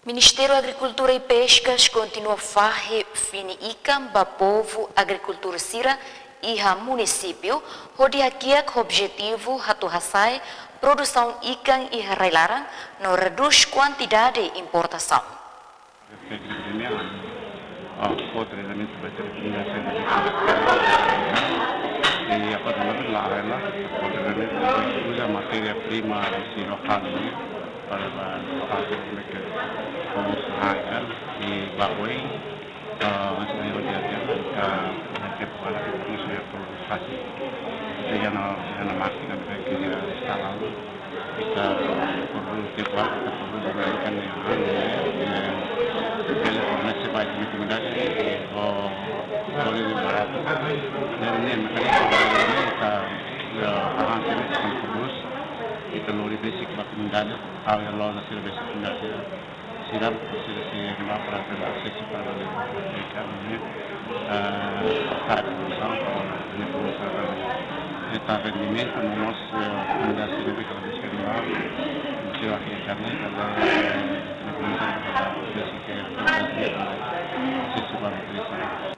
Ministério da Agricultura e Pescas continua a fazer fini ikan para povo agricultura sira e a município, onde aqui é o objetivo hatu hasai produção ikan e relarang não reduz quantidade de importação. E apa namanya larela, usa matéria-prima si lokal ini para hasil mereka pengusahaan di Bawai, misalnya dia mereka pada pengusaha produksi, yang makina mereka dia sekarang kita perlu tiap kita perlu diberikan yang masih banyak rekomendasi boleh dibarat dan ini makanya kita hasil akan terus kita lori basic rekomendasi awal law hasil basic rekomendasi siram hasil si para akses para mereka ini saat ini perusahaan kita rendimento nomos rekomendasi lebih kalau disewa siwa karena kalau rekomendasi pada basic rekomendasi sesuatu